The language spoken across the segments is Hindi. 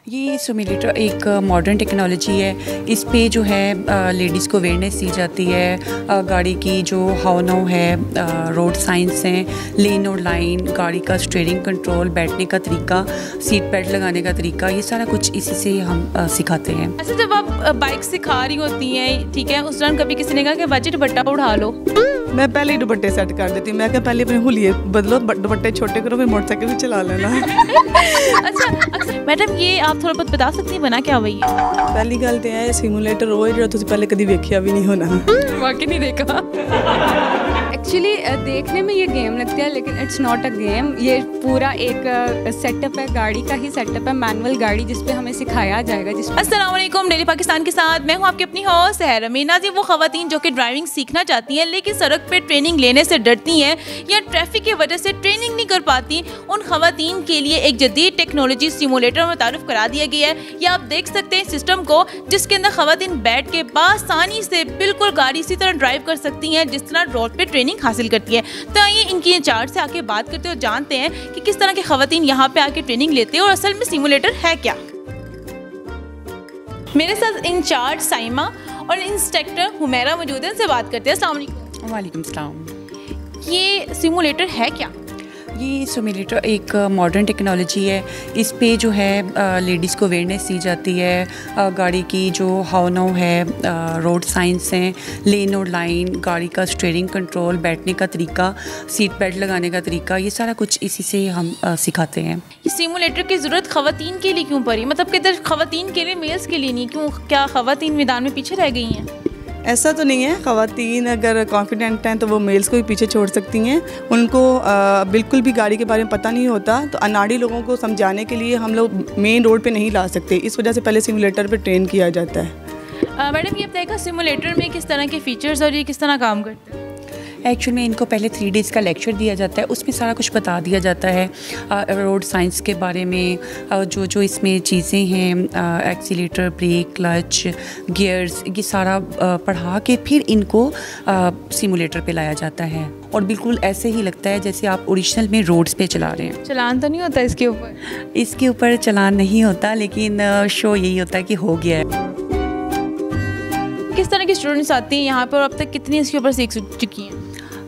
ये सिमुलेटर एक मॉडर्न टेक्नोलॉजी है। इस पे जो है लेडीज़ को अवेयरनेस दी जाती है गाड़ी की जो हाउ नाउ है, रोड साइंस हैं, लेन और लाइन, गाड़ी का स्टीयरिंग कंट्रोल, बैठने का तरीका, सीट बेल्ट लगाने का तरीका, ये सारा कुछ इसी से हम सिखाते हैं। अच्छा, जब आप बाइक सिखा रही होती हैं, ठीक है, उस दौरान कभी किसी ने कहा कि वजह दुपट्टा उठा लो? मैं पहले ही दुपट्टे सेट कर देती हूँ। मैं क्या पहले अपने हुलिये बदलो, दुपट्टे छोटे करो, फिर मोटरसाइकिल भी चला लेना। अच्छा मैडम, ये आप थोड़ा बहुत बता सकती हैं बना क्या हुई है? पहली गल तो है सिमुलेटर वो है जो तुझे पहले कभी वेखिया भी नहीं होना। वाकई नहीं देखा। एक्चुअली देखने में ये गेम लगती है लेकिन इट्स नॉट अ गेम। ये पूरा एक सेटअप है, गाड़ी का ही सेटअप है, मैनुअल गाड़ी जिस पे हमें सिखाया जाएगा। अस्सलाम वालेकुम, डेली पाकिस्तान के साथ मैं हूँ आपकी अपनी होस्ट सहर अमीना जी। वो खवातीन जो कि ड्राइविंग सीखना चाहती हैं लेकिन सड़क पे ट्रेनिंग लेने से डरती हैं या ट्रैफिक की वजह से ट्रेनिंग नहीं कर पाती, उन खवातीन के लिए एक जदीद टेक्नोलॉजी सिमुलेटर में तारुफ करा दिया गया है। ये आप देख सकते हैं सिस्टम को, जिसके अंदर खवातीन बैठ के आसानी से बिल्कुल गाड़ी इसी तरह ड्राइव कर सकती हैं जिस तरह रोड पे ट्रेनिंग हासिल करती है। तो आइए इनकी इंचार्ज से आके बात करते हैं और जानते हैं कि किस तरह के खवातीन यहाँ पे आके ट्रेनिंग लेते हैं और असल में सिमुलेटर है क्या। मेरे साथ इंचार्ज साइमा और इंस्ट्रक्टर हुमैरा मौजूद है, उनसे बात करते हैं। अस्सलाम वालेकुम। वालेकुम सलाम। ये सिमुलेटर है क्या? ये सिमुलेटर एक मॉडर्न टेक्नोलॉजी है। इस पे जो है लेडीज़ को अवेयरनेस दी जाती है गाड़ी की जो हाउ नाउ है, रोड साइंस हैं, लेन और लाइन, गाड़ी का स्टीयरिंग कंट्रोल, बैठने का तरीका, सीट बेल्ट लगाने का तरीका, ये सारा कुछ इसी से हम सिखाते हैं। इस सिमुलेटर की ज़रूरत खवातीन के लिए क्यों पड़ी? मतलब कि इधर खवातीन के लिए, मेल्स के लिए नहीं, क्यों? क्या खवातीन मैदान में पीछे रह गई हैं? ऐसा तो नहीं है। ख़वातीन अगर कॉन्फिडेंट हैं तो वो मेल्स को भी पीछे छोड़ सकती हैं। उनको बिल्कुल भी गाड़ी के बारे में पता नहीं होता, तो अनाड़ी लोगों को समझाने के लिए हम लोग मेन रोड पे नहीं ला सकते। इस वजह से पहले सिमुलेटर पे ट्रेन किया जाता है। मैडम, ये बताइएगा सिमुलेटर में किस तरह के फीचर्स और ये किस तरह काम करते हैं? एक्चुअल में इनको पहले 3 डेज़ का लेक्चर दिया जाता है, उसमें सारा कुछ बता दिया जाता है रोड साइंस के बारे में, जो जो इसमें चीज़ें हैं, एक्सीलेटर, ब्रेक, क्लच, गियर्स, ये सारा पढ़ा के फिर इनको सिमुलेटर पे लाया जाता है और बिल्कुल ऐसे ही लगता है जैसे आप ओरिजिनल में रोड्स पे चला रहे हैं। चलान तो नहीं होता इसके ऊपर? इसके ऊपर चलान नहीं होता, लेकिन शो यही होता है कि हो गया है। किस तरह के स्टूडेंट्स आती हैं यहाँ पर और अब तक कितनी इसके ऊपर सीख चुकी हैं?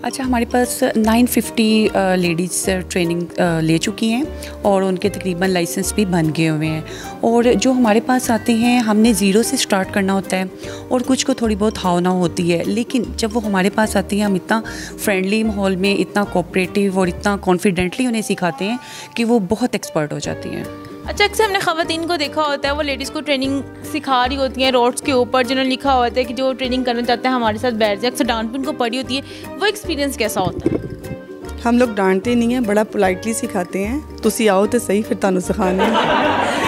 अच्छा, हमारे पास 950 लेडीज़ ट्रेनिंग ले चुकी हैं और उनके तकरीबन लाइसेंस भी बन गए हुए हैं। और जो हमारे पास आते हैं, हमने ज़ीरो से स्टार्ट करना होता है और कुछ को थोड़ी बहुत हाव नाव होती है, लेकिन जब वो हमारे पास आती हैं हम इतना फ्रेंडली माहौल में, इतना कोऑपरेटिव और इतना कॉन्फिडेंटली उन्हें सिखाते हैं कि वो बहुत एक्सपर्ट हो जाती हैं। अच्छा, अक्सर हमने खवातीन को देखा होता है वो लेडीज़ को ट्रेनिंग सिखा रही होती हैं रोड्स के ऊपर, जिन्होंने लिखा होता है कि जो ट्रेनिंग करना चाहते हैं हमारे साथ बैठ जाए। अक्सर डांट भी उनको पड़ी होती है, वो एक्सपीरियंस कैसा होता है? हम लोग डांटते नहीं हैं, बड़ा पोलाइटली सिखाते हैं। तुसी आओ तो सही, फिर तानू सिखाने।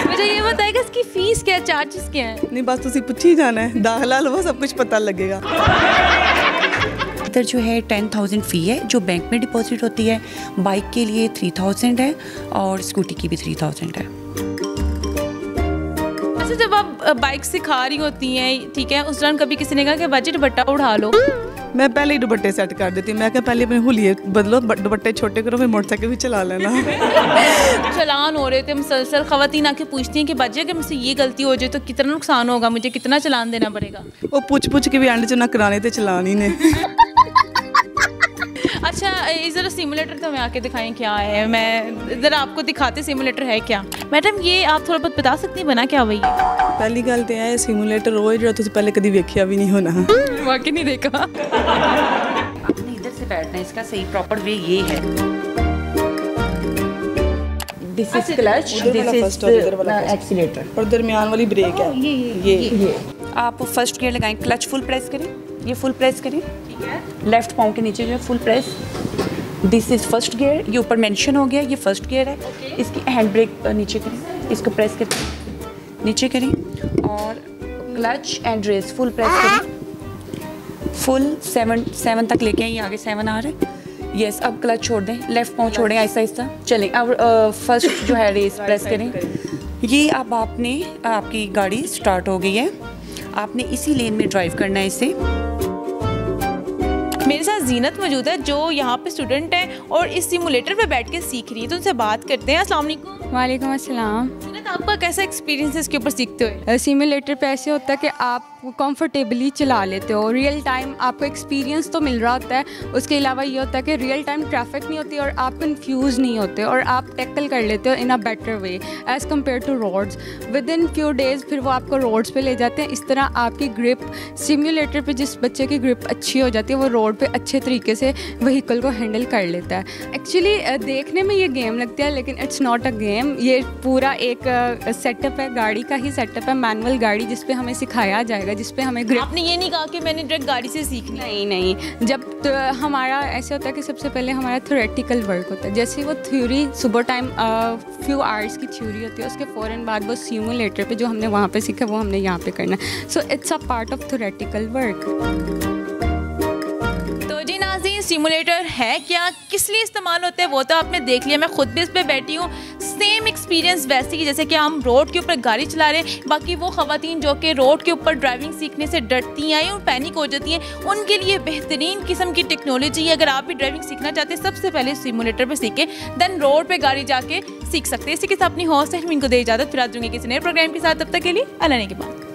मुझे ये बताएगा इसकी फ़ीस क्या है, चार्जेस क्या हैं? नहीं, बस तुसी पूछी जाना है, दाखिला लो, सब कुछ पता लगेगा। इधर जो है 10,000 फ़ी है जो बैंक में डिपॉजिट होती है, बाइक के लिए 3,000 है और स्कूटी की भी 3,000 है। अच्छा, जब आप बाइक सिखा रही होती हैं, ठीक है, उस दौरान कभी किसी ने कहा कि वजह दुपट्टा उठा लो? मैं पहले ही दुपट्टे सेट कर देती हूँ। मैं क्या पहले अपने हुलिये बदलो, दुपट्टे छोटे करो, फिर मोटरसाइकिल भी चला लेना। चलान हो रहे थे मुसलसल, खवातीन आके पूछती हैं कि बाजी अगर मुझसे ये गलती हो जाए तो कितना नुकसान होगा, मुझे कितना चलान देना पड़ेगा? वो पूछ के भी एंड च ना कराने थे चलान ही ने। अच्छा, ज़रा सिमुलेटर तो हमें आके दिखाएं क्या है। मैं ज़रा आपको दिखाते सिमुलेटर है क्या। मैडम, ये आप थोड़ा बहुत बता सकती हैं बना क्या हुई है? पहली गल तो है सिमुलेटर वो है जो तुझे पहले कभी वेखिया भी नहीं होना। वाकई नहीं देखा। आपने इधर से बैठना है, इसका सही प्रॉपर वे ये है। This is clutch, this is accelerator और दरमियान वाली ब्रेक है। ये आप फर्स्ट गियर लगाएं, क्लच फुल प्रेस करें, ये फुल प्रेस करें, ठीक है, लेफ्ट पाँव के नीचे जो है full press. This is first gear, ये ऊपर मेंशन हो गया, ये फर्स्ट गियर है। इसकी हैंड ब्रेक नीचे करें, इसको प्रेस करें, नीचे करें और clutch and race full press करें, फुल 7 तक लेके आए, ये आगे 7 आ रहा है। यस, अब क्लच छोड़ दें, लेफ्ट पाँव छोड़ें, आहिस्ता आहिस्ता चलें। अब फर्स्ट जो है रेस प्रेस करें। ये अब आपकी गाड़ी स्टार्ट हो गई है, आपने इसी लेन में ड्राइव करना है इसे। मेरे साथ जीनत मौजूद है जो यहाँ पे स्टूडेंट है और इस सिमुलेटर पे बैठ के सीख रही है, तो उनसे बात करते हैं। अस्सलाम वालेकुम। वालेकुम अस्सलाम। जीनत, आपका कैसा एक्सपीरियंस है इसके ऊपर सीखते हुए? सिमुलेटर पे ऐसे होता है कि आप कंफर्टेबली चला लेते हो, रियल टाइम आपको एक्सपीरियंस तो मिल रहा होता है। उसके अलावा ये होता है कि रियल टाइम ट्रैफिक नहीं होती और आप कंफ्यूज नहीं होते और आप टैकल कर लेते हो in a better way as compare to roads. With in few days फिर वो आपको रोड्स पे ले जाते हैं। इस तरह आपकी ग्रिप सिमुलेटर पे जिस बच्चे की ग्रिप अच्छी हो जाती है वो रोड पे अच्छे तरीके से व्हीकल को हैंडल कर लेता है। एक्चुअली देखने में ये गेम लगती है लेकिन इट्स नॉट अ गेम। ये पूरा एक सेटअप है, गाड़ी का ही सेटअप है, मैनुअल गाड़ी जिस पे हमें सिखाया जाएगा, जिस पे हमें ग्रिप। आपने ये नहीं कहा कि मैंने डायरेक्ट गाड़ी से सीखना? नहीं, जब तो हमारा ऐसे होता है कि सबसे पहले हमारा थ्योरेटिकल वर्क होता है। जैसे वो थ्योरी सुबह टाइम फ्यू आवर्स की थ्योरी होती है, उसके फ़ौरन बाद वो सिमुलेटर पे जो हमने वहाँ पे सीखा वो हमने यहाँ पे करना है। So it's a part of theoretical work. Simulator है क्या, किस लिए इस्तेमाल होता है, वो तो आपने देख लिया। मैं खुद भी इस पे बैठी हूँ। सेम एक्सपीरियंस वैसे ही जैसे कि हम रोड के ऊपर गाड़ी चला रहे हैं। बाकी वो ख़वातीन जो कि रोड के ऊपर ड्राइविंग सीखने से डरती हैं और पैनिक हो जाती हैं, उनके लिए बेहतरीन किस्म की टेक्नोलॉजी है। अगर आप भी ड्राइविंग सीखना चाहते हैं सबसे पहले सिमुलेटर पर सीखें, देन रोड पर गाड़ी जाके सीख सकते हैं। इसी के साथ अपनी हौसला को दे इजाज़त, फिर आ जाऊँगी किसी नए प्रोग्राम के साथ। तब तक के लिए अल्लाह ने के बाद।